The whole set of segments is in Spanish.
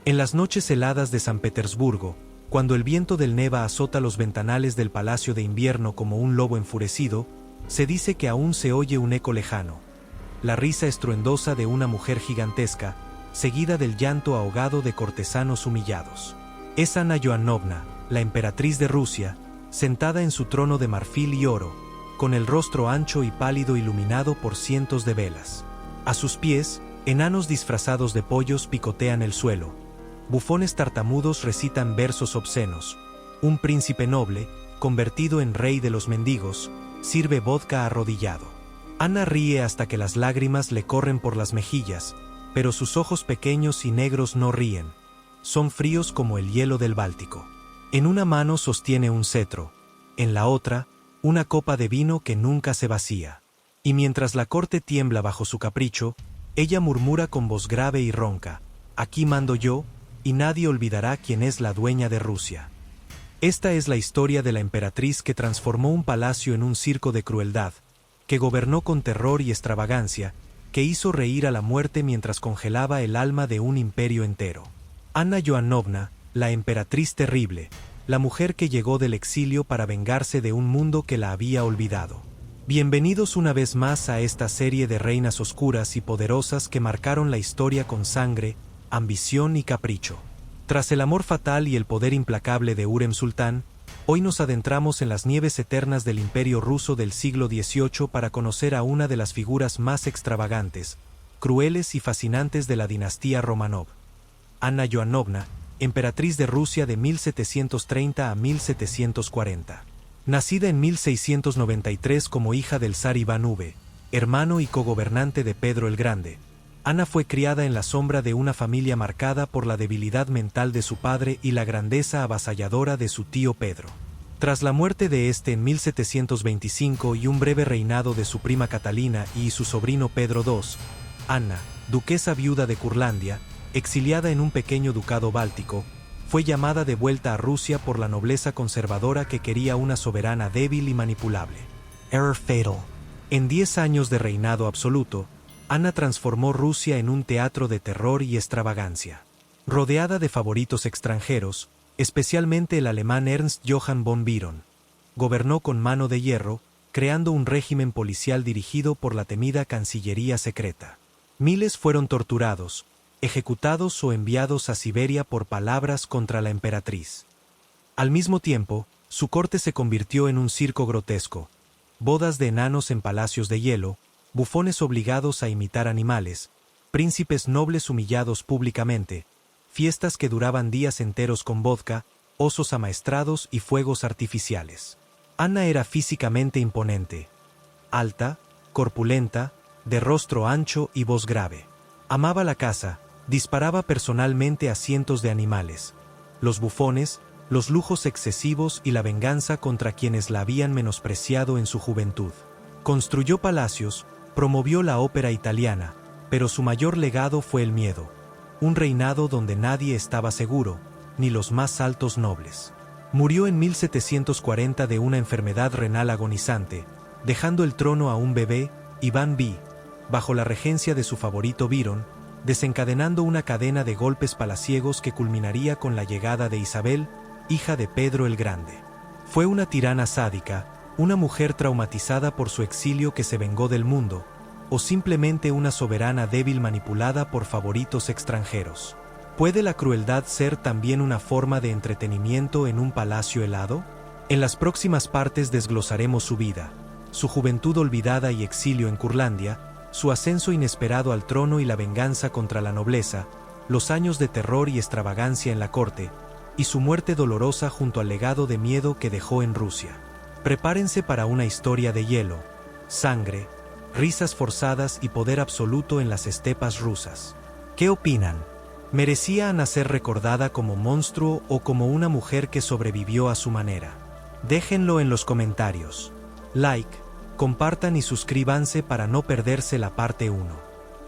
En las noches heladas de San Petersburgo, cuando el viento del Neva azota los ventanales del Palacio de Invierno como un lobo enfurecido, se dice que aún se oye un eco lejano. La risa estruendosa de una mujer gigantesca, seguida del llanto ahogado de cortesanos humillados. Es Anna Joannovna, la emperatriz de Rusia, sentada en su trono de marfil y oro, con el rostro ancho y pálido iluminado por cientos de velas. A sus pies, enanos disfrazados de pollos picotean el suelo. Bufones tartamudos recitan versos obscenos. Un príncipe noble, convertido en rey de los mendigos, sirve vodka arrodillado. Anna ríe hasta que las lágrimas le corren por las mejillas, pero sus ojos pequeños y negros no ríen. Son fríos como el hielo del Báltico. En una mano sostiene un cetro, en la otra, una copa de vino que nunca se vacía. Y mientras la corte tiembla bajo su capricho, ella murmura con voz grave y ronca: «Aquí mando yo, y nadie olvidará quién es la dueña de Rusia». Esta es la historia de la emperatriz que transformó un palacio en un circo de crueldad, que gobernó con terror y extravagancia, que hizo reír a la muerte mientras congelaba el alma de un imperio entero. Anna Joannovna, la emperatriz terrible, la mujer que llegó del exilio para vengarse de un mundo que la había olvidado. Bienvenidos una vez más a esta serie de reinas oscuras y poderosas que marcaron la historia con sangre, ambición y capricho. Tras el amor fatal y el poder implacable de Hürrem Sultán, hoy nos adentramos en las nieves eternas del Imperio ruso del siglo XVIII para conocer a una de las figuras más extravagantes, crueles y fascinantes de la dinastía Romanov. Anna Joannovna, emperatriz de Rusia de 1730 a 1740. Nacida en 1693 como hija del zar Iván V, hermano y cogobernante de Pedro el Grande, Ana fue criada en la sombra de una familia marcada por la debilidad mental de su padre y la grandeza avasalladora de su tío Pedro. Tras la muerte de este en 1725 y un breve reinado de su prima Catalina y su sobrino Pedro II, Anna, duquesa viuda de Curlandia, exiliada en un pequeño ducado báltico, fue llamada de vuelta a Rusia por la nobleza conservadora que quería una soberana débil y manipulable. Error fatal. En 10 años de reinado absoluto, Anna transformó Rusia en un teatro de terror y extravagancia. Rodeada de favoritos extranjeros, especialmente el alemán Ernst Johann von Biron, gobernó con mano de hierro, creando un régimen policial dirigido por la temida Cancillería Secreta. Miles fueron torturados, ejecutados o enviados a Siberia por palabras contra la emperatriz. Al mismo tiempo, su corte se convirtió en un circo grotesco: bodas de enanos en palacios de hielo, bufones obligados a imitar animales, príncipes nobles humillados públicamente, fiestas que duraban días enteros con vodka, osos amaestrados y fuegos artificiales. Anna era físicamente imponente, alta, corpulenta, de rostro ancho y voz grave. Amaba la caza, disparaba personalmente a cientos de animales, los bufones, los lujos excesivos y la venganza contra quienes la habían menospreciado en su juventud. Construyó palacios, promovió la ópera italiana, pero su mayor legado fue el miedo, un reinado donde nadie estaba seguro, ni los más altos nobles. Murió en 1740 de una enfermedad renal agonizante, dejando el trono a un bebé, Iván V, bajo la regencia de su favorito Biron, desencadenando una cadena de golpes palaciegos que culminaría con la llegada de Isabel, hija de Pedro el Grande. Fue una tirana sádica, una mujer traumatizada por su exilio que se vengó del mundo, o simplemente una soberana débil manipulada por favoritos extranjeros. ¿Puede la crueldad ser también una forma de entretenimiento en un palacio helado? En las próximas partes desglosaremos su vida, su juventud olvidada y exilio en Curlandia, su ascenso inesperado al trono y la venganza contra la nobleza, los años de terror y extravagancia en la corte, y su muerte dolorosa junto al legado de miedo que dejó en Rusia. Prepárense para una historia de hielo, sangre, risas forzadas y poder absoluto en las estepas rusas. ¿Qué opinan? ¿Merecía Ana ser recordada como monstruo o como una mujer que sobrevivió a su manera? Déjenlo en los comentarios. Like, compartan y suscríbanse para no perderse la parte 1.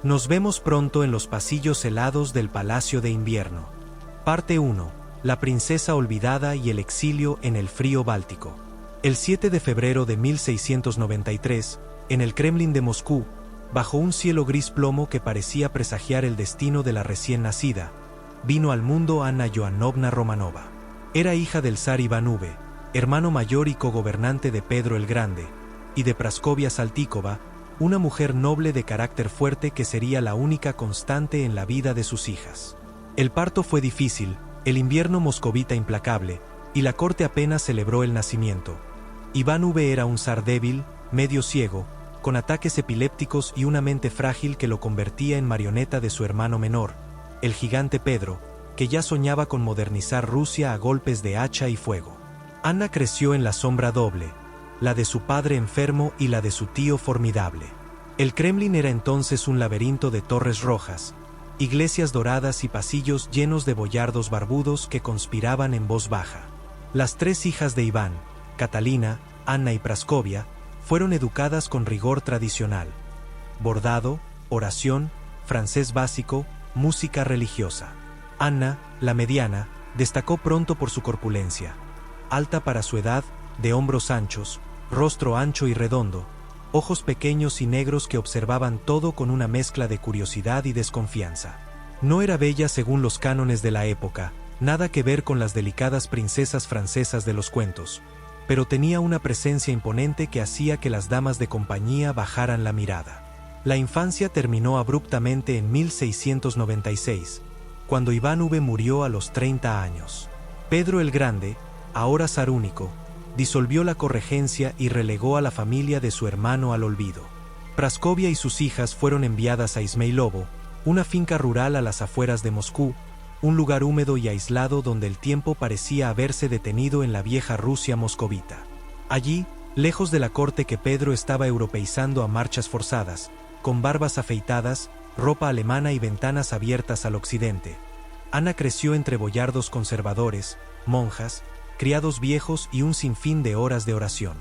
Nos vemos pronto en los pasillos helados del Palacio de Invierno. Parte 1. La princesa olvidada y el exilio en el frío Báltico. El 7 de febrero de 1693, en el Kremlin de Moscú, bajo un cielo gris plomo que parecía presagiar el destino de la recién nacida, vino al mundo Anna Joannovna Romanova. Era hija del zar Iván V, hermano mayor y cogobernante de Pedro el Grande, y de Praskovia Saltykova, una mujer noble de carácter fuerte que sería la única constante en la vida de sus hijas. El parto fue difícil, el invierno moscovita implacable, y la corte apenas celebró el nacimiento. Iván V era un zar débil, medio ciego, con ataques epilépticos y una mente frágil que lo convertía en marioneta de su hermano menor, el gigante Pedro, que ya soñaba con modernizar Rusia a golpes de hacha y fuego. Anna creció en la sombra doble, la de su padre enfermo y la de su tío formidable. El Kremlin era entonces un laberinto de torres rojas, iglesias doradas y pasillos llenos de boyardos barbudos que conspiraban en voz baja. Las tres hijas de Iván, Catalina, Anna y Praskovia, fueron educadas con rigor tradicional: bordado, oración, francés básico, música religiosa. Anna, la mediana, destacó pronto por su corpulencia. Alta para su edad, de hombros anchos, rostro ancho y redondo, ojos pequeños y negros que observaban todo con una mezcla de curiosidad y desconfianza. No era bella según los cánones de la época, nada que ver con las delicadas princesas francesas de los cuentos, pero tenía una presencia imponente que hacía que las damas de compañía bajaran la mirada. La infancia terminó abruptamente en 1696, cuando Iván V murió a los 30 años. Pedro el Grande, ahora zar único, disolvió la corregencia y relegó a la familia de su hermano al olvido. Praskovia y sus hijas fueron enviadas a Izmailovo, una finca rural a las afueras de Moscú, un lugar húmedo y aislado donde el tiempo parecía haberse detenido en la vieja Rusia moscovita. Allí, lejos de la corte que Pedro estaba europeizando a marchas forzadas, con barbas afeitadas, ropa alemana y ventanas abiertas al occidente, Anna creció entre boyardos conservadores, monjas, criados viejos y un sinfín de horas de oración.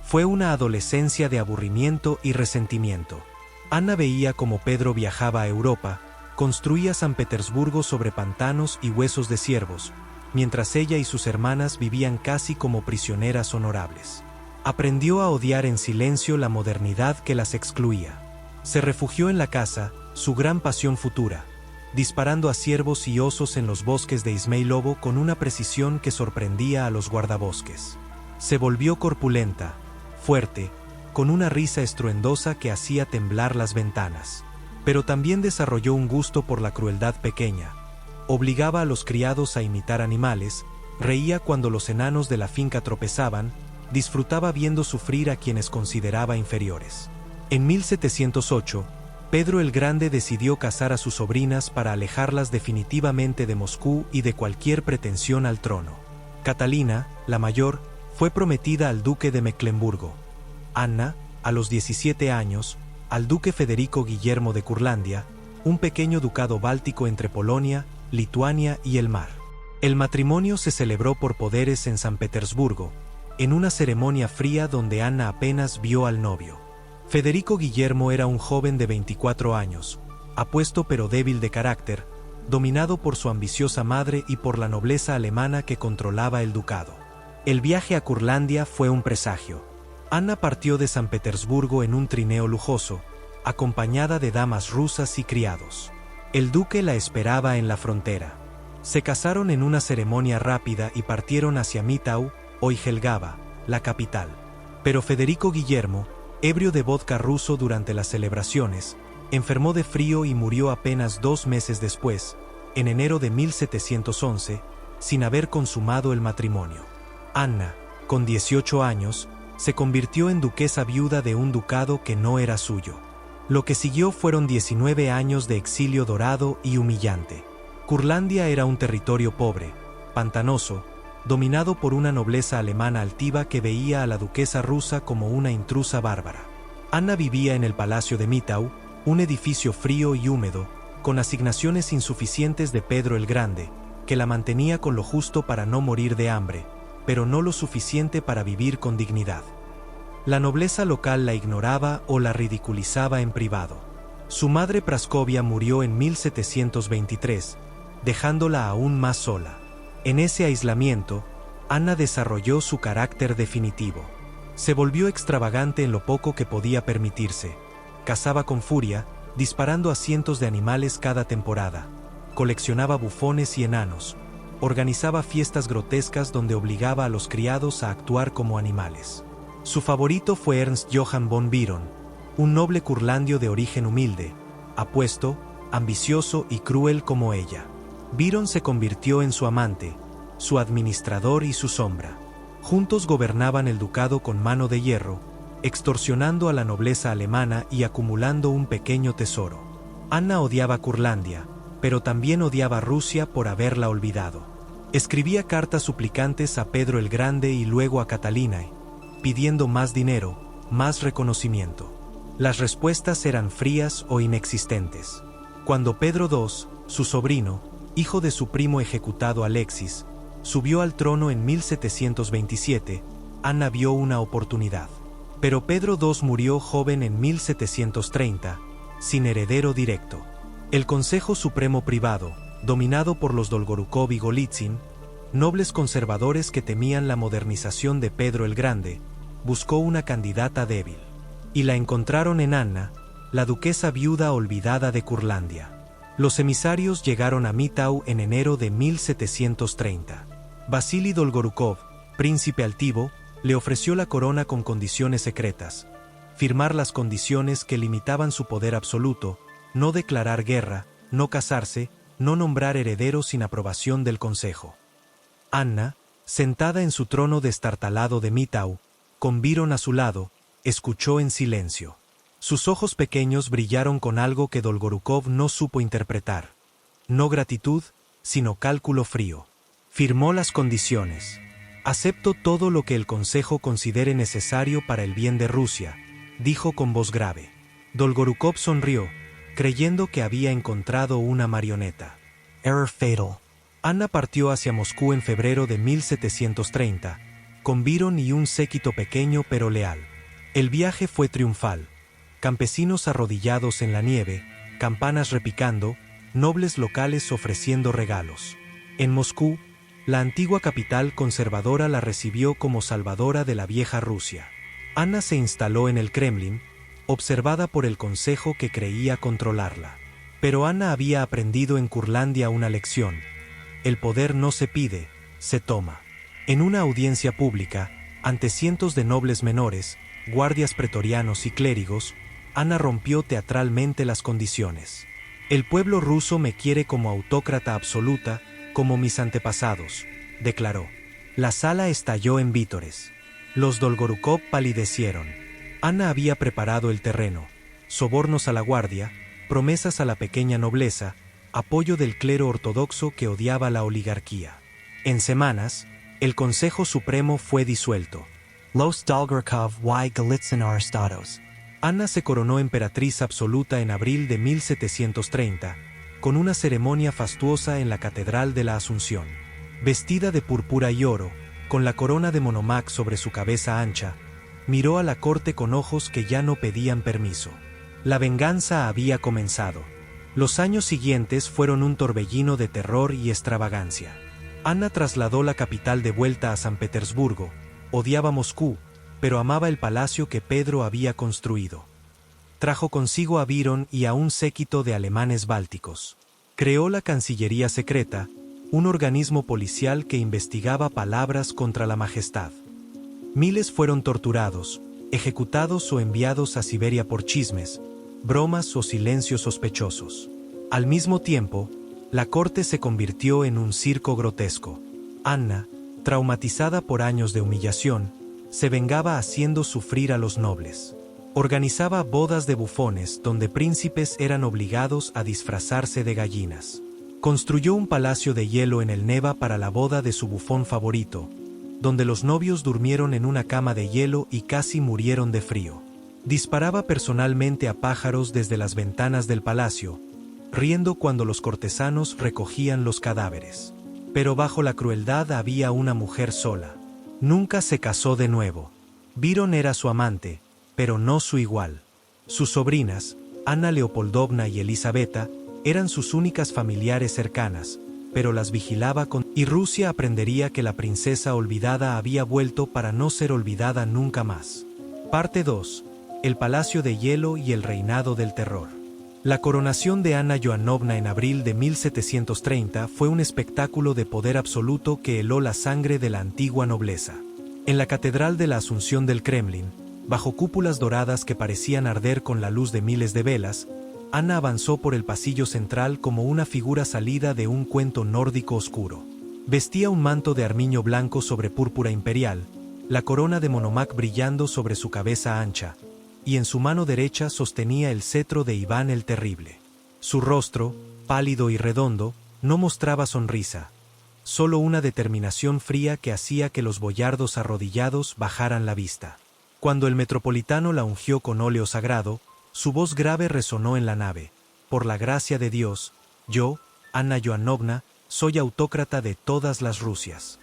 Fue una adolescencia de aburrimiento y resentimiento. Anna veía cómo Pedro viajaba a Europa, construía San Petersburgo sobre pantanos y huesos de ciervos, mientras ella y sus hermanas vivían casi como prisioneras honorables. Aprendió a odiar en silencio la modernidad que las excluía. Se refugió en la caza, su gran pasión futura, disparando a ciervos y osos en los bosques de Izmailovo con una precisión que sorprendía a los guardabosques. Se volvió corpulenta, fuerte, con una risa estruendosa que hacía temblar las ventanas. Pero también desarrolló un gusto por la crueldad pequeña. Obligaba a los criados a imitar animales, reía cuando los enanos de la finca tropezaban, disfrutaba viendo sufrir a quienes consideraba inferiores. En 1708, Pedro el Grande decidió casar a sus sobrinas para alejarlas definitivamente de Moscú y de cualquier pretensión al trono. Catalina, la mayor, fue prometida al duque de Mecklemburgo. Anna, a los 17 años, al duque Federico Guillermo de Curlandia, un pequeño ducado báltico entre Polonia, Lituania y el mar. El matrimonio se celebró por poderes en San Petersburgo, en una ceremonia fría donde Anna apenas vio al novio. Federico Guillermo era un joven de 24 años, apuesto pero débil de carácter, dominado por su ambiciosa madre y por la nobleza alemana que controlaba el ducado. El viaje a Curlandia fue un presagio. Anna partió de San Petersburgo en un trineo lujoso, acompañada de damas rusas y criados. El duque la esperaba en la frontera. Se casaron en una ceremonia rápida y partieron hacia Mitau, hoy Jelgava, la capital. Pero Federico Guillermo, ebrio de vodka ruso durante las celebraciones, enfermó de frío y murió apenas 2 meses después, en enero de 1711, sin haber consumado el matrimonio. Anna, con 18 años, se convirtió en duquesa viuda de un ducado que no era suyo. Lo que siguió fueron 19 años de exilio dorado y humillante. Curlandia era un territorio pobre, pantanoso, dominado por una nobleza alemana altiva que veía a la duquesa rusa como una intrusa bárbara. Anna vivía en el palacio de Mitau, un edificio frío y húmedo, con asignaciones insuficientes de Pedro el Grande, que la mantenía con lo justo para no morir de hambre, pero no lo suficiente para vivir con dignidad. La nobleza local la ignoraba o la ridiculizaba en privado. Su madre Praskovia murió en 1723, dejándola aún más sola. En ese aislamiento, Anna desarrolló su carácter definitivo. Se volvió extravagante en lo poco que podía permitirse. Cazaba con furia, disparando a cientos de animales cada temporada. coleccionaba bufones y enanos, organizaba fiestas grotescas donde obligaba a los criados a actuar como animales. Su favorito fue Ernst Johann von Biron, un noble curlandio de origen humilde, apuesto, ambicioso y cruel como ella. Biron se convirtió en su amante, su administrador y su sombra. Juntos gobernaban el ducado con mano de hierro, extorsionando a la nobleza alemana y acumulando un pequeño tesoro. Anna odiaba Curlandia, pero también odiaba Rusia por haberla olvidado. Escribía cartas suplicantes a Pedro el Grande y luego a Catalina, pidiendo más dinero, más reconocimiento. Las respuestas eran frías o inexistentes. Cuando Pedro II, su sobrino, hijo de su primo ejecutado Alexis, subió al trono en 1727, Anna vio una oportunidad. Pero Pedro II murió joven en 1730, sin heredero directo. El Consejo Supremo Privado, dominado por los Dolgorukov y Golitsyn, nobles conservadores que temían la modernización de Pedro el Grande, buscó una candidata débil. Y la encontraron en Anna, la duquesa viuda olvidada de Curlandia. Los emisarios llegaron a Mitau en enero de 1730. Vasily Dolgorukov, príncipe altivo, le ofreció la corona con condiciones secretas: firmar las condiciones que limitaban su poder absoluto, no declarar guerra, no casarse, no nombrar herederos sin aprobación del Consejo. Anna, sentada en su trono destartalado de Mitau, con Biron a su lado, escuchó en silencio. Sus ojos pequeños brillaron con algo que Dolgorukov no supo interpretar. No gratitud, sino cálculo frío. Firmó las condiciones. Acepto todo lo que el Consejo considere necesario para el bien de Rusia, dijo con voz grave. Dolgorukov sonrió, creyendo que había encontrado una marioneta. Error fatal. Anna partió hacia Moscú en febrero de 1730, con Biron y un séquito pequeño pero leal. El viaje fue triunfal. Campesinos arrodillados en la nieve, campanas repicando, nobles locales ofreciendo regalos. En Moscú, la antigua capital conservadora la recibió como salvadora de la vieja Rusia. Anna se instaló en el Kremlin, observada por el Consejo que creía controlarla. Pero Anna había aprendido en Curlandia una lección: el poder no se pide, se toma. En una audiencia pública, ante cientos de nobles menores, guardias pretorianos y clérigos, Anna rompió teatralmente las condiciones. El pueblo ruso me quiere como autócrata absoluta, como mis antepasados, declaró. La sala estalló en vítores. Los Dolgorukov palidecieron. Anna había preparado el terreno: sobornos a la guardia, promesas a la pequeña nobleza, apoyo del clero ortodoxo que odiaba la oligarquía. En semanas, el Consejo Supremo fue disuelto. Los Dolgorukov y Golitsyn arrestados. Anna se coronó emperatriz absoluta en abril de 1730, con una ceremonia fastuosa en la Catedral de la Asunción. Vestida de púrpura y oro, con la corona de Monomac sobre su cabeza ancha, miró a la corte con ojos que ya no pedían permiso. La venganza había comenzado. Los años siguientes fueron un torbellino de terror y extravagancia. Anna trasladó la capital de vuelta a San Petersburgo, odiaba Moscú, pero amaba el palacio que Pedro había construido. Trajo consigo a Biron y a un séquito de alemanes bálticos. Creó la Cancillería Secreta, un organismo policial que investigaba palabras contra la majestad. Miles fueron torturados, ejecutados o enviados a Siberia por chismes, bromas o silencios sospechosos. Al mismo tiempo, la corte se convirtió en un circo grotesco. Anna, traumatizada por años de humillación, se vengaba haciendo sufrir a los nobles. Organizaba bodas de bufones donde príncipes eran obligados a disfrazarse de gallinas. Construyó un palacio de hielo en el Neva para la boda de su bufón favorito, donde los novios durmieron en una cama de hielo y casi murieron de frío. Disparaba personalmente a pájaros desde las ventanas del palacio, riendo cuando los cortesanos recogían los cadáveres. Pero bajo la crueldad había una mujer sola. Nunca se casó de nuevo. Biron era su amante, pero no su igual. Sus sobrinas, Anna Leopoldovna y Elisabetta, eran sus únicas familiares cercanas, pero las vigilaba y Rusia aprendería que la princesa olvidada había vuelto para no ser olvidada nunca más. Parte 2. El Palacio de Hielo y el Reinado del Terror. La coronación de Anna Joannovna en abril de 1730 fue un espectáculo de poder absoluto que heló la sangre de la antigua nobleza. En la Catedral de la Asunción del Kremlin, bajo cúpulas doradas que parecían arder con la luz de miles de velas, Anna avanzó por el pasillo central como una figura salida de un cuento nórdico oscuro. Vestía un manto de armiño blanco sobre púrpura imperial, la corona de Monomac brillando sobre su cabeza ancha, y en su mano derecha sostenía el cetro de Iván el Terrible. Su rostro, pálido y redondo, no mostraba sonrisa, solo una determinación fría que hacía que los boyardos arrodillados bajaran la vista. Cuando el metropolitano la ungió con óleo sagrado, su voz grave resonó en la nave: «Por la gracia de Dios, yo, Anna Joannovna, soy autócrata de todas las Rusias».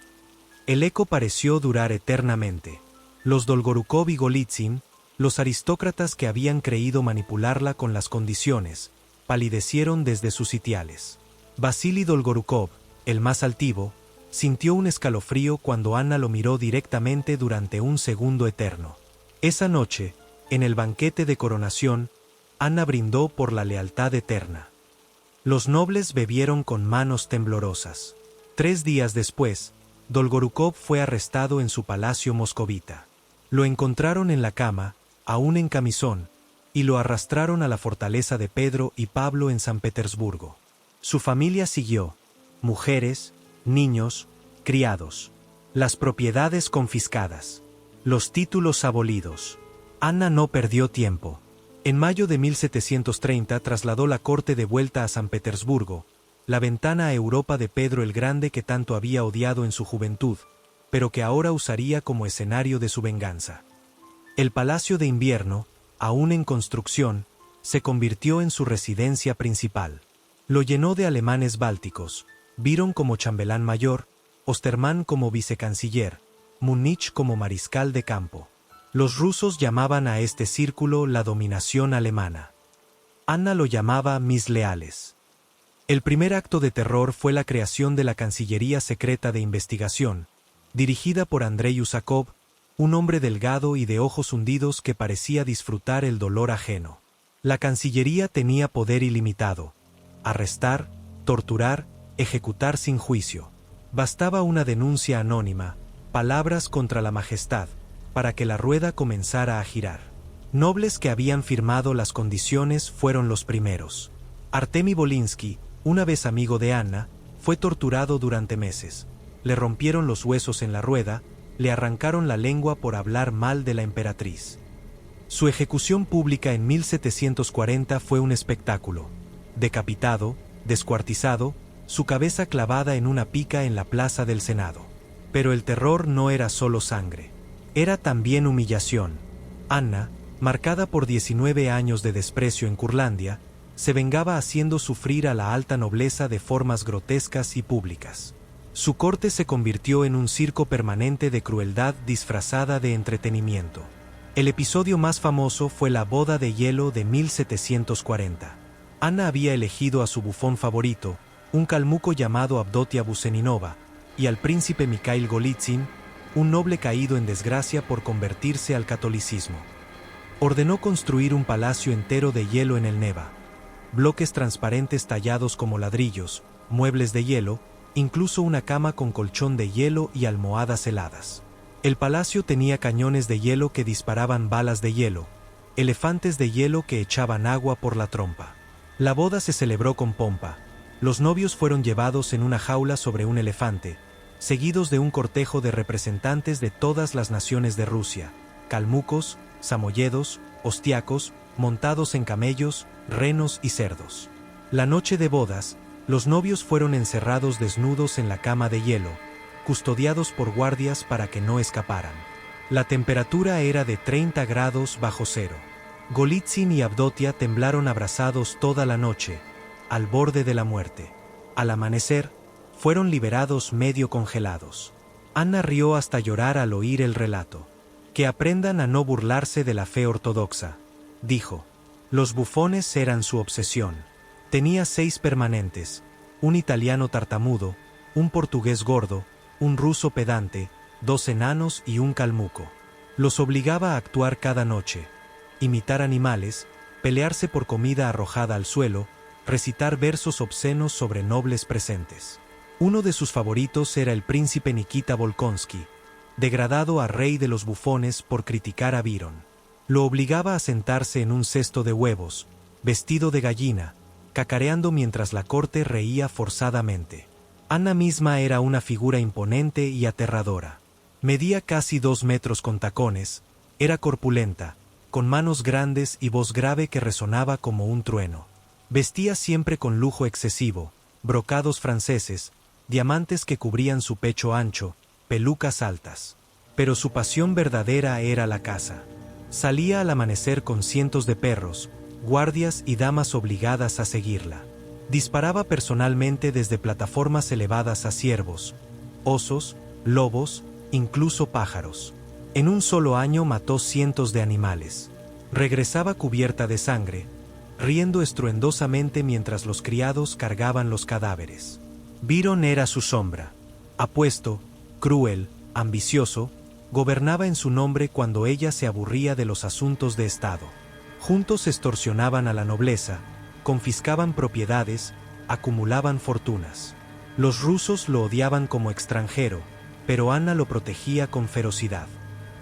El eco pareció durar eternamente. Los Dolgorukov y Golitsyn, los aristócratas que habían creído manipularla con las condiciones, palidecieron desde sus sitiales. Vasily Dolgorukov, el más altivo, sintió un escalofrío cuando Anna lo miró directamente durante un segundo eterno. Esa noche, en el banquete de coronación, Anna brindó por la lealtad eterna. Los nobles bebieron con manos temblorosas. 3 días después, Dolgorukov fue arrestado en su palacio moscovita. Lo encontraron en la cama, aún en camisón, y lo arrastraron a la fortaleza de Pedro y Pablo en San Petersburgo. Su familia siguió: mujeres, niños, criados, las propiedades confiscadas, los títulos abolidos. Anna no perdió tiempo. En mayo de 1730 trasladó la corte de vuelta a San Petersburgo, la ventana a Europa de Pedro el Grande que tanto había odiado en su juventud, pero que ahora usaría como escenario de su venganza. El Palacio de Invierno, aún en construcción, se convirtió en su residencia principal. Lo llenó de alemanes bálticos, Biron como chambelán mayor, Osterman como vicecanciller, Múnich como mariscal de campo. Los rusos llamaban a este círculo la dominación alemana. Anna lo llamaba mis leales. El primer acto de terror fue la creación de la Cancillería Secreta de Investigación, dirigida por Andrei Usakov, un hombre delgado y de ojos hundidos que parecía disfrutar el dolor ajeno. La Cancillería tenía poder ilimitado: arrestar, torturar, ejecutar sin juicio. Bastaba una denuncia anónima, palabras contra la majestad, para que la rueda comenzara a girar. Nobles que habían firmado las condiciones fueron los primeros. Artemi Volinsky, una vez amigo de Anna, fue torturado durante meses. Le rompieron los huesos en la rueda, le arrancaron la lengua por hablar mal de la emperatriz. Su ejecución pública en 1740 fue un espectáculo. Decapitado, descuartizado, su cabeza clavada en una pica en la plaza del Senado. Pero el terror no era solo sangre. Era también humillación. Anna, marcada por 19 años de desprecio en Curlandia, se vengaba haciendo sufrir a la alta nobleza de formas grotescas y públicas. Su corte se convirtió en un circo permanente de crueldad disfrazada de entretenimiento. El episodio más famoso fue la boda de hielo de 1740. Anna había elegido a su bufón favorito, un calmuco llamado Avdotia Buseninova, y al príncipe Mikhail Golitsyn, un noble caído en desgracia por convertirse al catolicismo. Ordenó construir un palacio entero de hielo en el Neva. Bloques transparentes tallados como ladrillos, muebles de hielo, incluso una cama con colchón de hielo y almohadas heladas. El palacio tenía cañones de hielo que disparaban balas de hielo, elefantes de hielo que echaban agua por la trompa. La boda se celebró con pompa. Los novios fueron llevados en una jaula sobre un elefante, seguidos de un cortejo de representantes de todas las naciones de Rusia, calmucos, samoyedos, ostiacos, montados en camellos, renos y cerdos. La noche de bodas, los novios fueron encerrados desnudos en la cama de hielo, custodiados por guardias para que no escaparan. La temperatura era de 30 grados bajo cero. Golitsyn y Avdotia temblaron abrazados toda la noche, al borde de la muerte. Al amanecer, fueron liberados medio congelados. Anna rió hasta llorar al oír el relato. Que aprendan a no burlarse de la fe ortodoxa, dijo. Los bufones eran su obsesión. Tenía 6 permanentes, un italiano tartamudo, un portugués gordo, un ruso pedante, 2 enanos y un calmuco. Los obligaba a actuar cada noche, imitar animales, pelearse por comida arrojada al suelo, recitar versos obscenos sobre nobles presentes. Uno de sus favoritos era el príncipe Nikita Volkonsky, degradado a rey de los bufones por criticar a Byron. Lo obligaba a sentarse en un cesto de huevos, vestido de gallina, cacareando mientras la corte reía forzadamente. Anna misma era una figura imponente y aterradora. Medía casi 2 metros con tacones, era corpulenta, con manos grandes y voz grave que resonaba como un trueno. Vestía siempre con lujo excesivo, brocados franceses, diamantes que cubrían su pecho ancho, pelucas altas. Pero su pasión verdadera era la caza. Salía al amanecer con cientos de perros, guardias y damas obligadas a seguirla. Disparaba personalmente desde plataformas elevadas a ciervos, osos, lobos, incluso pájaros. En un solo año mató cientos de animales. Regresaba cubierta de sangre, riendo estruendosamente mientras los criados cargaban los cadáveres. Byron era su sombra. Apuesto, cruel, ambicioso, gobernaba en su nombre cuando ella se aburría de los asuntos de Estado. Juntos extorsionaban a la nobleza, confiscaban propiedades, acumulaban fortunas. Los rusos lo odiaban como extranjero, pero Anna lo protegía con ferocidad.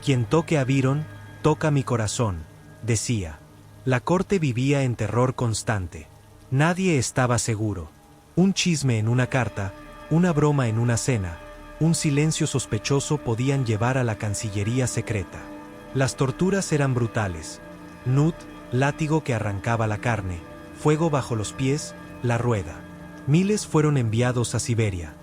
«Quien toque a Byron, toca mi corazón», decía. La corte vivía en terror constante. Nadie estaba seguro. Un chisme en una carta, una broma en una cena, un silencio sospechoso podían llevar a la Cancillería secreta. Las torturas eran brutales. Nut, látigo que arrancaba la carne, fuego bajo los pies, la rueda. Miles fueron enviados a Siberia.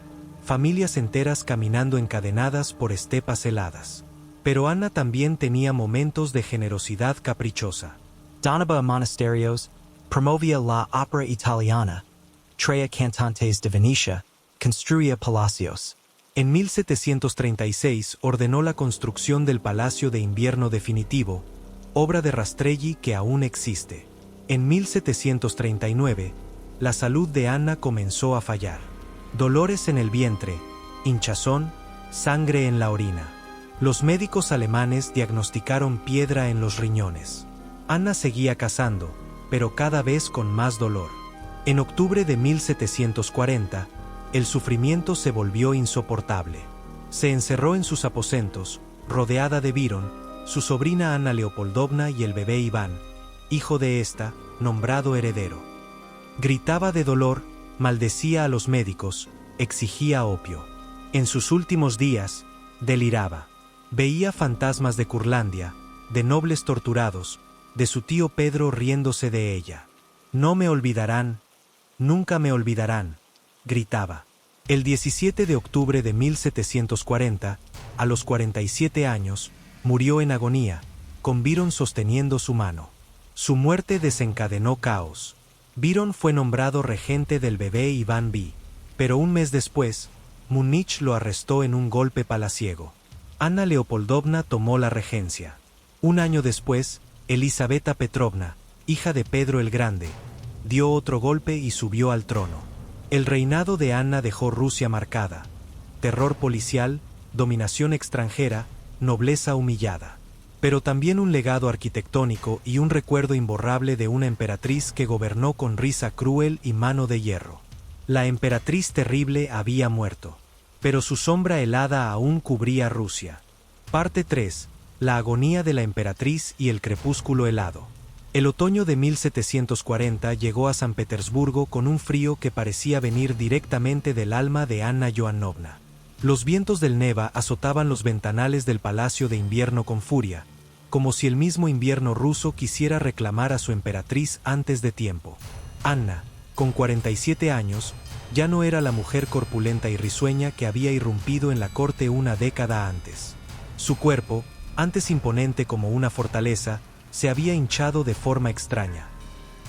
Familias enteras caminando encadenadas por estepas heladas. Pero Anna también tenía momentos de generosidad caprichosa. Donaba a monasterios, promovia la ópera italiana, traía cantantes de Venecia, construía palacios. En 1736 ordenó la construcción del Palacio de Invierno Definitivo, obra de Rastrelli que aún existe. En 1739, la salud de Anna comenzó a fallar. Dolores en el vientre, hinchazón, sangre en la orina. Los médicos alemanes diagnosticaron piedra en los riñones. Anna seguía cazando, pero cada vez con más dolor. En octubre de 1740, el sufrimiento se volvió insoportable. Se encerró en sus aposentos, rodeada de Byron, su sobrina Anna Leopoldovna y el bebé Iván, hijo de esta, nombrado heredero. Gritaba de dolor, maldecía a los médicos, exigía opio. En sus últimos días, deliraba. Veía fantasmas de Curlandia, de nobles torturados, de su tío Pedro riéndose de ella. «No me olvidarán, nunca me olvidarán», gritaba. El 17 de octubre de 1740, a los 47 años, murió en agonía, con Byron sosteniendo su mano. Su muerte desencadenó caos. Byron fue nombrado regente del bebé Iván B. Pero un mes después, Múnich lo arrestó en un golpe palaciego. Anna Leopoldovna tomó la regencia. Un año después, Elisabeta Petrovna, hija de Pedro el Grande, dio otro golpe y subió al trono. El reinado de Anna dejó Rusia marcada. Terror policial, dominación extranjera, nobleza humillada. Pero también un legado arquitectónico y un recuerdo imborrable de una emperatriz que gobernó con risa cruel y mano de hierro. La emperatriz terrible había muerto, pero su sombra helada aún cubría Rusia. Parte 3. La agonía de la emperatriz y el crepúsculo helado. El otoño de 1740 llegó a San Petersburgo con un frío que parecía venir directamente del alma de Anna Joannovna. Los vientos del Neva azotaban los ventanales del Palacio de Invierno con furia, como si el mismo invierno ruso quisiera reclamar a su emperatriz antes de tiempo. Anna, con 47 años, ya no era la mujer corpulenta y risueña que había irrumpido en la corte una década antes. Su cuerpo, antes imponente como una fortaleza, se había hinchado de forma extraña.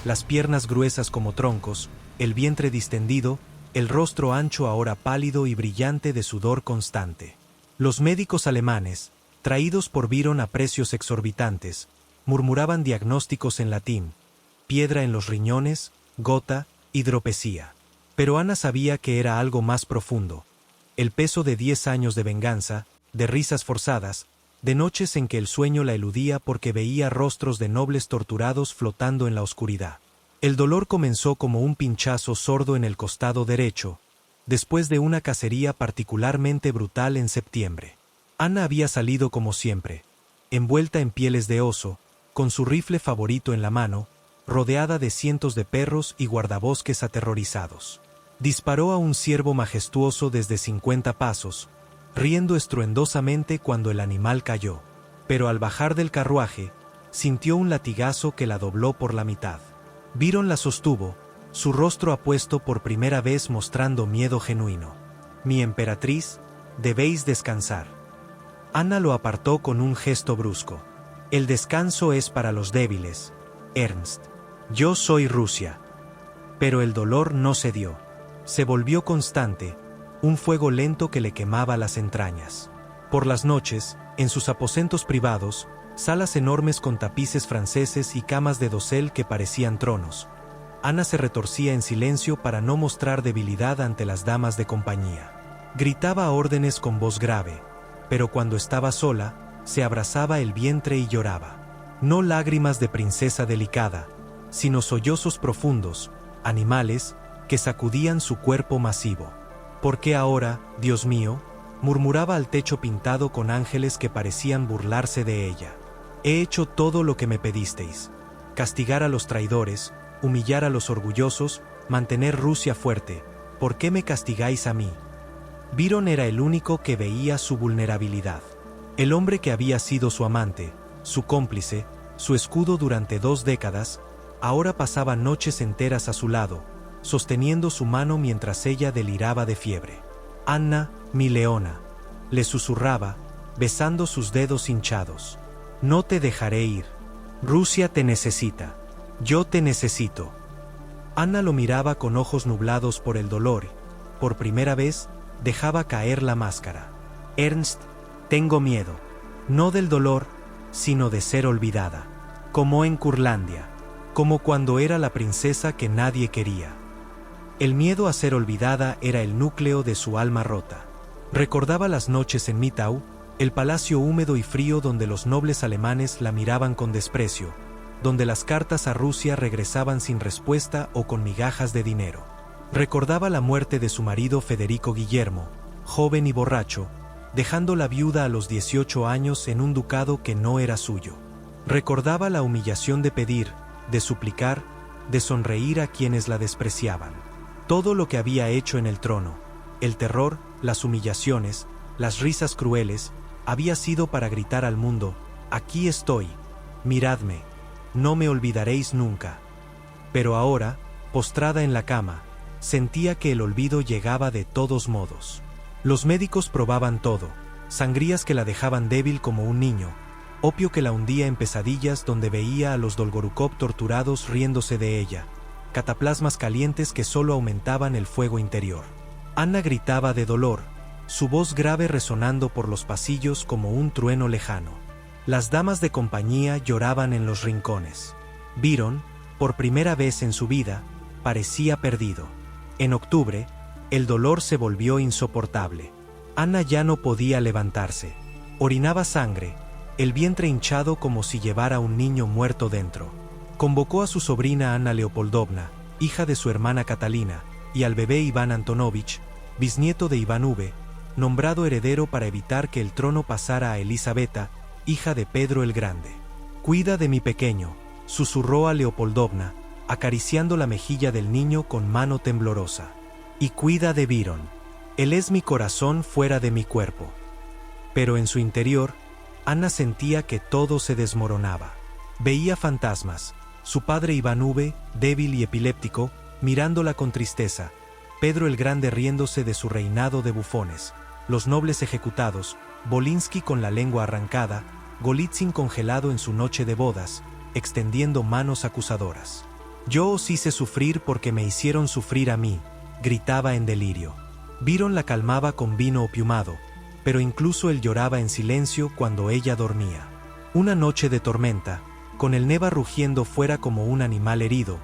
Las piernas gruesas como troncos, el vientre distendido, el rostro ancho ahora pálido y brillante de sudor constante. Los médicos alemanes, traídos por Byron a precios exorbitantes, murmuraban diagnósticos en latín: piedra en los riñones, gota, hidropesía. Pero Anna sabía que era algo más profundo. El peso de 10 años de venganza, de risas forzadas, de noches en que el sueño la eludía porque veía rostros de nobles torturados flotando en la oscuridad. El dolor comenzó como un pinchazo sordo en el costado derecho, después de una cacería particularmente brutal en septiembre. Anna había salido como siempre, envuelta en pieles de oso, con su rifle favorito en la mano, rodeada de cientos de perros y guardabosques aterrorizados. Disparó a un ciervo majestuoso desde 50 pasos, riendo estruendosamente cuando el animal cayó, pero al bajar del carruaje, sintió un latigazo que la dobló por la mitad. Byron la sostuvo, su rostro apuesto por primera vez mostrando miedo genuino. «Mi emperatriz, debéis descansar». Anna lo apartó con un gesto brusco. «El descanso es para los débiles, Ernst. Yo soy Rusia». Pero el dolor no cedió. Se volvió constante, un fuego lento que le quemaba las entrañas. Por las noches, en sus aposentos privados, salas enormes con tapices franceses y camas de dosel que parecían tronos, Anna se retorcía en silencio para no mostrar debilidad ante las damas de compañía. Gritaba órdenes con voz grave, pero cuando estaba sola, se abrazaba el vientre y lloraba. No lágrimas de princesa delicada, sino sollozos profundos, animales, que sacudían su cuerpo masivo. «¿Por qué ahora, Dios mío?», murmuraba al techo pintado con ángeles que parecían burlarse de ella. «He hecho todo lo que me pedisteis. Castigar a los traidores, humillar a los orgullosos, mantener Rusia fuerte. ¿Por qué me castigáis a mí?». Byron era el único que veía su vulnerabilidad. El hombre que había sido su amante, su cómplice, su escudo durante 2 décadas, ahora pasaba noches enteras a su lado, sosteniendo su mano mientras ella deliraba de fiebre. «Anna, mi leona», le susurraba, besando sus dedos hinchados. «No te dejaré ir. Rusia te necesita. Yo te necesito». Anna lo miraba con ojos nublados por el dolor y, por primera vez, dejaba caer la máscara. «Ernst, tengo miedo. No del dolor, sino de ser olvidada. Como en Curlandia. Como cuando era la princesa que nadie quería». El miedo a ser olvidada era el núcleo de su alma rota. Recordaba las noches en Mitau, el palacio húmedo y frío donde los nobles alemanes la miraban con desprecio, donde las cartas a Rusia regresaban sin respuesta o con migajas de dinero. Recordaba la muerte de su marido Federico Guillermo, joven y borracho, dejándola viuda a los 18 años en un ducado que no era suyo. Recordaba la humillación de pedir, de suplicar, de sonreír a quienes la despreciaban. Todo lo que había hecho en el trono, el terror, las humillaciones, las risas crueles, había sido para gritar al mundo: «Aquí estoy, miradme, no me olvidaréis nunca». Pero ahora, postrada en la cama, sentía que el olvido llegaba de todos modos. Los médicos probaban todo: sangrías que la dejaban débil como un niño, opio que la hundía en pesadillas donde veía a los Dolgorukov torturados riéndose de ella, cataplasmas calientes que solo aumentaban el fuego interior. Anna gritaba de dolor, su voz grave resonando por los pasillos como un trueno lejano. Las damas de compañía lloraban en los rincones. Byron, por primera vez en su vida, parecía perdido. En octubre, el dolor se volvió insoportable. Anna ya no podía levantarse. Orinaba sangre, el vientre hinchado como si llevara un niño muerto dentro. Convocó a su sobrina Anna Leopoldovna, hija de su hermana Catalina, y al bebé Iván Antonovich, bisnieto de Iván V, nombrado heredero para evitar que el trono pasara a Elisabetta, hija de Pedro el Grande. «Cuida de mi pequeño», susurró a Leopoldovna, acariciando la mejilla del niño con mano temblorosa. «Y cuida de Byron. Él es mi corazón fuera de mi cuerpo». Pero en su interior, Anna sentía que todo se desmoronaba. Veía fantasmas, su padre Iván V, débil y epiléptico, mirándola con tristeza, Pedro el Grande riéndose de su reinado de bufones, los nobles ejecutados, Bolinsky con la lengua arrancada, Golitsyn congelado en su noche de bodas, extendiendo manos acusadoras. «Yo os hice sufrir porque me hicieron sufrir a mí», gritaba en delirio. Byron la calmaba con vino opiumado, pero incluso él lloraba en silencio cuando ella dormía. Una noche de tormenta, con el Neva rugiendo fuera como un animal herido,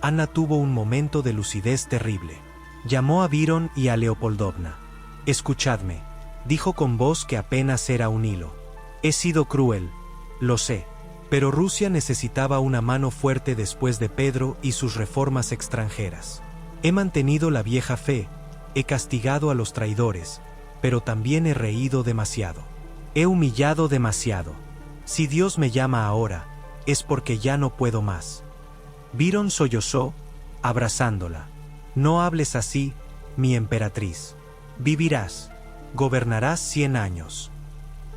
Anna tuvo un momento de lucidez terrible. Llamó a Byron y a Leopoldovna. «Escuchadme», dijo con voz que apenas era un hilo. He sido cruel, lo sé. Pero Rusia necesitaba una mano fuerte después de Pedro y sus reformas extranjeras. He mantenido la vieja fe, he castigado a los traidores, pero también he reído demasiado. He humillado demasiado. Si Dios me llama ahora, es porque ya no puedo más. Byron sollozó, abrazándola. No hables así, mi emperatriz. Vivirás, gobernarás 100 años.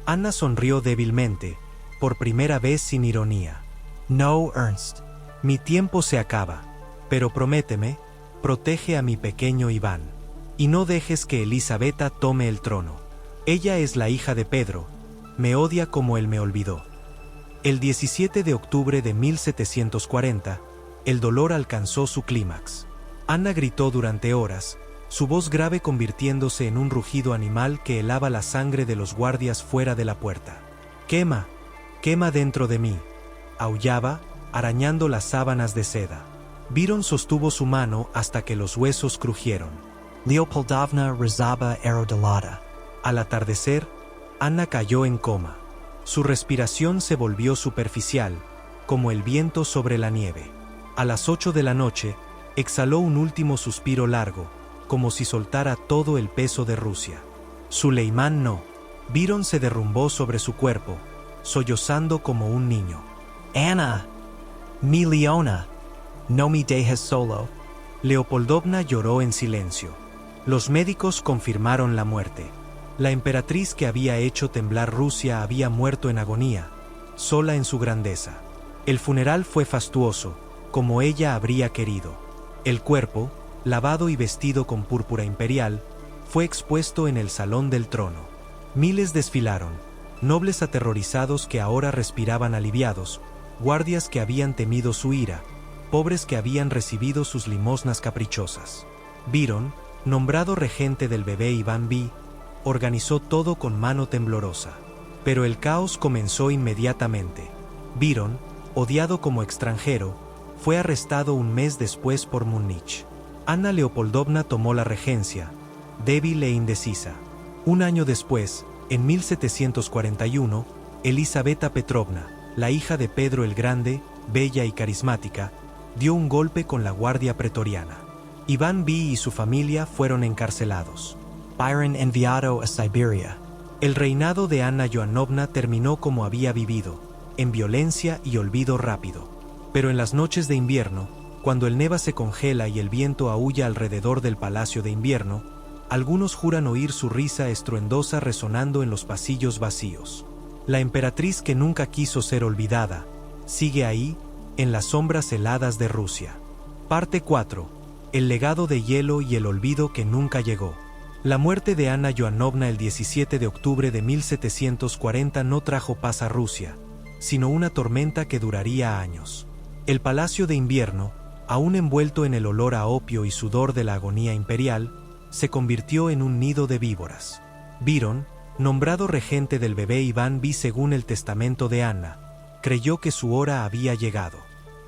Anna sonrió débilmente, por primera vez sin ironía. No, Ernst. Mi tiempo se acaba, pero prométeme, protege a mi pequeño Iván. Y no dejes que Elisabetta tome el trono. Ella es la hija de Pedro, me odia como él me olvidó. El 17 de octubre de 1740, el dolor alcanzó su clímax. Anna gritó durante horas, su voz grave convirtiéndose en un rugido animal que helaba la sangre de los guardias fuera de la puerta. «Quema, quema dentro de mí», aullaba, arañando las sábanas de seda. Byron sostuvo su mano hasta que los huesos crujieron. Leopoldovna rezaba erodolada. Al atardecer, Anna cayó en coma. Su respiración se volvió superficial, como el viento sobre la nieve. A las 8 de la noche, exhaló un último suspiro largo, como si soltara todo el peso de Rusia. Suleimán no. Byron se derrumbó sobre su cuerpo, sollozando como un niño. Anna, mi leona, no me dejes solo. Leopoldovna lloró en silencio. Los médicos confirmaron la muerte. La emperatriz que había hecho temblar Rusia había muerto en agonía, sola en su grandeza. El funeral fue fastuoso, como ella habría querido. El cuerpo, lavado y vestido con púrpura imperial, fue expuesto en el salón del trono. Miles desfilaron, nobles aterrorizados que ahora respiraban aliviados, guardias que habían temido su ira, pobres que habían recibido sus limosnas caprichosas. Byron, nombrado regente del bebé Iván V, organizó todo con mano temblorosa. Pero el caos comenzó inmediatamente. Byron, odiado como extranjero, fue arrestado un mes después por Múnich. Anna Leopoldovna tomó la regencia, débil e indecisa. Un año después, en 1741, Elisabetta Petrovna, la hija de Pedro el Grande, bella y carismática, dio un golpe con la guardia pretoriana. Iván V y su familia fueron encarcelados. Byron enviado a Siberia. El reinado de Anna Joanovna terminó como había vivido, en violencia y olvido rápido. Pero en las noches de invierno, cuando el neva se congela y el viento aúlla alrededor del palacio de invierno, algunos juran oír su risa estruendosa resonando en los pasillos vacíos. La emperatriz que nunca quiso ser olvidada, sigue ahí, en las sombras heladas de Rusia. Parte 4. El legado de hielo y el olvido que nunca llegó. La muerte de Anna Joanovna el 17 de octubre de 1740 no trajo paz a Rusia, sino una tormenta que duraría años. El palacio de invierno, aún envuelto en el olor a opio y sudor de la agonía imperial, se convirtió en un nido de víboras. Byron, nombrado regente del bebé Iván V según el testamento de Anna, creyó que su hora había llegado.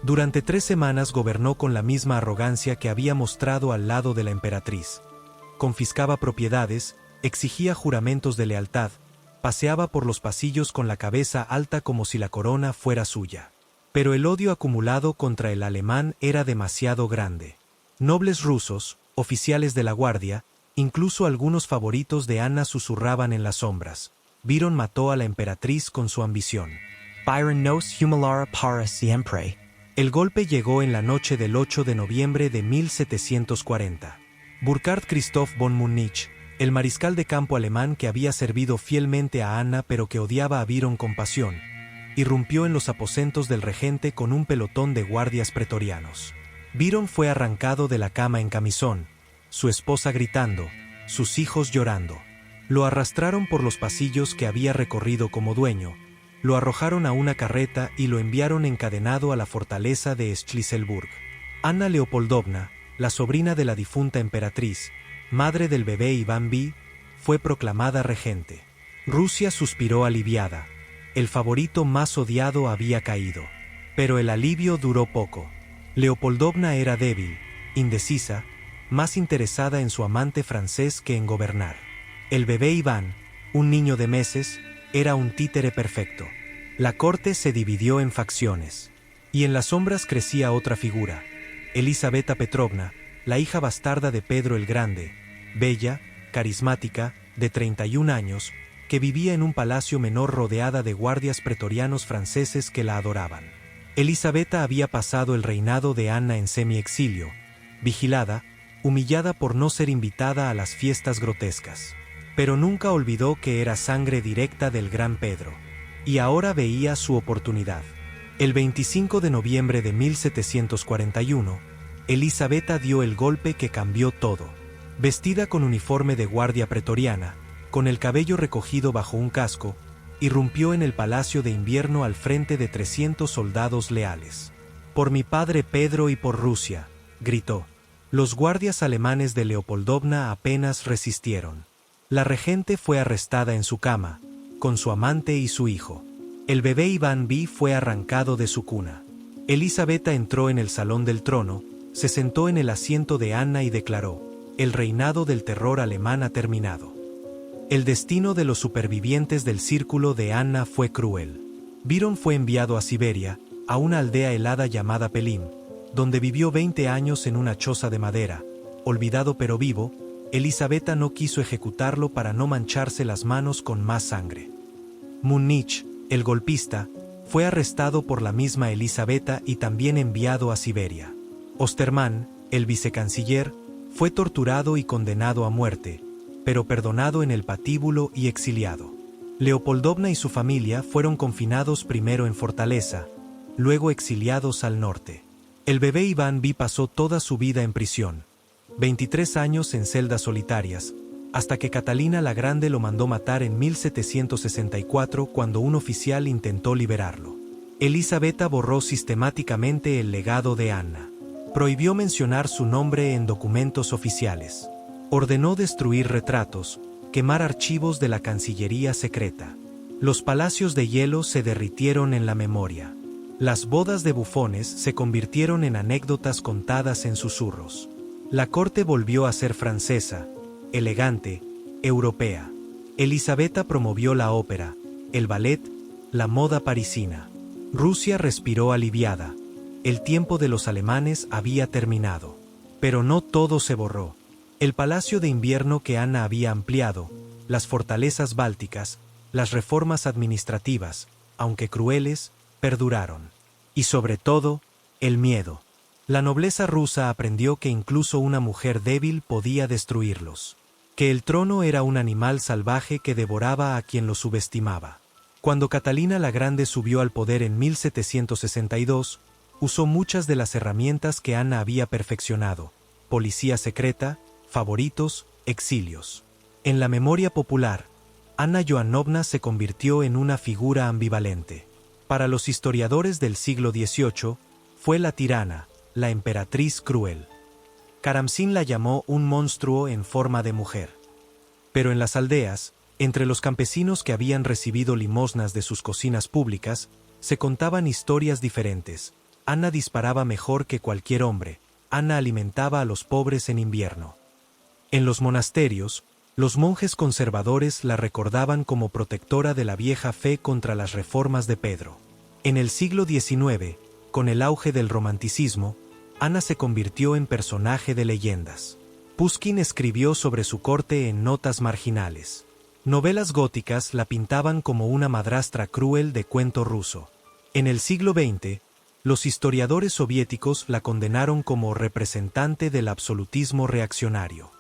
Durante 3 semanas gobernó con la misma arrogancia que había mostrado al lado de la emperatriz. Confiscaba propiedades, exigía juramentos de lealtad, paseaba por los pasillos con la cabeza alta como si la corona fuera suya. Pero el odio acumulado contra el alemán era demasiado grande. Nobles rusos, oficiales de la guardia, incluso algunos favoritos de Anna susurraban en las sombras. Byron mató a la emperatriz con su ambición. Byron nos humilara para siempre. El golpe llegó en la noche del 8 de noviembre de 1740. Burkhard Christoph von Múnich, el mariscal de campo alemán que había servido fielmente a Anna pero que odiaba a Byron con pasión, irrumpió en los aposentos del regente con un pelotón de guardias pretorianos. Byron fue arrancado de la cama en camisón, su esposa gritando, sus hijos llorando. Lo arrastraron por los pasillos que había recorrido como dueño, lo arrojaron a una carreta y lo enviaron encadenado a la fortaleza de Schlisselburg. Anna Leopoldovna, la sobrina de la difunta emperatriz, madre del bebé Iván V, fue proclamada regente. Rusia suspiró aliviada. El favorito más odiado había caído. Pero el alivio duró poco. Leopoldovna era débil, indecisa, más interesada en su amante francés que en gobernar. El bebé Iván, un niño de meses, era un títere perfecto. La corte se dividió en facciones. Y en las sombras crecía otra figura, Elisaveta Petrovna, la hija bastarda de Pedro el Grande, bella, carismática, de 31 años, que vivía en un palacio menor rodeada de guardias pretorianos franceses que la adoraban. Elisaveta había pasado el reinado de Ana en semi-exilio, vigilada, humillada por no ser invitada a las fiestas grotescas. Pero nunca olvidó que era sangre directa del gran Pedro. Y ahora veía su oportunidad. El 25 de noviembre de 1741, Elisaveta dio el golpe que cambió todo. Vestida con uniforme de guardia pretoriana, con el cabello recogido bajo un casco, irrumpió en el palacio de invierno al frente de 300 soldados leales. «Por mi padre Pedro y por Rusia», gritó. Los guardias alemanes de Leopoldovna apenas resistieron. La regente fue arrestada en su cama, con su amante y su hijo. El bebé Iván V fue arrancado de su cuna. Elisaveta entró en el salón del trono, se sentó en el asiento de Ana y declaró: «El reinado del terror alemán ha terminado». El destino de los supervivientes del círculo de Anna fue cruel. Biron fue enviado a Siberia, a una aldea helada llamada Pelim, donde vivió 20 años en una choza de madera. Olvidado pero vivo, Elisaveta no quiso ejecutarlo para no mancharse las manos con más sangre. Múnich, el golpista, fue arrestado por la misma Elisaveta y también enviado a Siberia. Osterman, el vicecanciller, fue torturado y condenado a muerte, pero perdonado en el patíbulo y exiliado. Leopoldovna y su familia fueron confinados primero en Fortaleza, luego exiliados al norte. El bebé Iván V pasó toda su vida en prisión, 23 años en celdas solitarias, hasta que Catalina la Grande lo mandó matar en 1764 cuando un oficial intentó liberarlo. Elisaveta borró sistemáticamente el legado de Anna. Prohibió mencionar su nombre en documentos oficiales. Ordenó destruir retratos, quemar archivos de la Cancillería secreta. Los palacios de hielo se derritieron en la memoria. Las bodas de bufones se convirtieron en anécdotas contadas en susurros. La corte volvió a ser francesa, elegante, europea. Elisaveta promovió la ópera, el ballet, la moda parisina. Rusia respiró aliviada. El tiempo de los alemanes había terminado. Pero no todo se borró. El palacio de invierno que Anna había ampliado, las fortalezas bálticas, las reformas administrativas, aunque crueles, perduraron. Y sobre todo, el miedo. La nobleza rusa aprendió que incluso una mujer débil podía destruirlos. Que el trono era un animal salvaje que devoraba a quien lo subestimaba. Cuando Catalina la Grande subió al poder en 1762, usó muchas de las herramientas que Anna había perfeccionado: policía secreta, favoritos, exilios. En la memoria popular, Anna Joanovna se convirtió en una figura ambivalente. Para los historiadores del siglo XVIII, fue la tirana, la emperatriz cruel. Karamzin la llamó un monstruo en forma de mujer. Pero en las aldeas, entre los campesinos que habían recibido limosnas de sus cocinas públicas, se contaban historias diferentes. Anna disparaba mejor que cualquier hombre. Anna alimentaba a los pobres en invierno. En los monasterios, los monjes conservadores la recordaban como protectora de la vieja fe contra las reformas de Pedro. En el siglo XIX, con el auge del romanticismo, Anna se convirtió en personaje de leyendas. Pushkin escribió sobre su corte en Notas marginales. Novelas góticas la pintaban como una madrastra cruel de cuento ruso. En el siglo XX, los historiadores soviéticos la condenaron como representante del absolutismo reaccionario.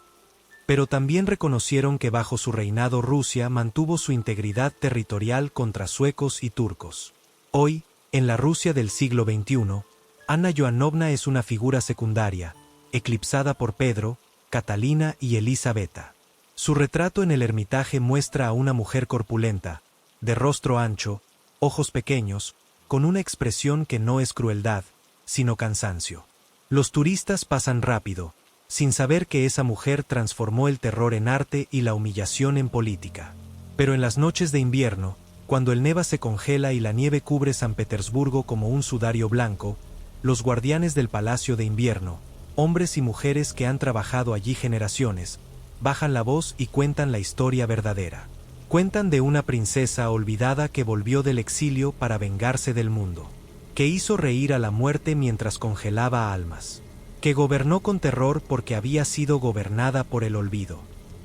Pero también reconocieron que bajo su reinado Rusia mantuvo su integridad territorial contra suecos y turcos. Hoy, en la Rusia del siglo XXI, Anna Joanovna es una figura secundaria, eclipsada por Pedro, Catalina y Elisaveta. Su retrato en el Hermitage muestra a una mujer corpulenta, de rostro ancho, ojos pequeños, con una expresión que no es crueldad, sino cansancio. Los turistas pasan rápido, sin saber que esa mujer transformó el terror en arte y la humillación en política. Pero en las noches de invierno, cuando el neva se congela y la nieve cubre San Petersburgo como un sudario blanco, los guardianes del Palacio de Invierno, hombres y mujeres que han trabajado allí generaciones, bajan la voz y cuentan la historia verdadera. Cuentan de una princesa olvidada que volvió del exilio para vengarse del mundo, que hizo reír a la muerte mientras congelaba almas, que gobernó con terror porque había sido gobernada por el olvido,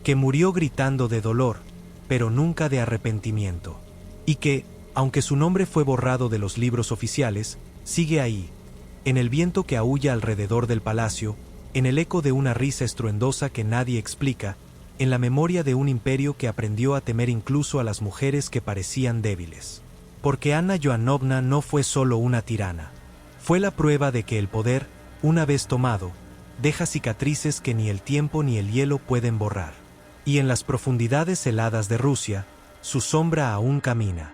que murió gritando de dolor, pero nunca de arrepentimiento, y que, aunque su nombre fue borrado de los libros oficiales, sigue ahí, en el viento que aúlla alrededor del palacio, en el eco de una risa estruendosa que nadie explica, en la memoria de un imperio que aprendió a temer incluso a las mujeres que parecían débiles. Porque Anna Joanovna no fue solo una tirana. Fue la prueba de que el poder, una vez tomado, deja cicatrices que ni el tiempo ni el hielo pueden borrar. Y en las profundidades heladas de Rusia, su sombra aún camina.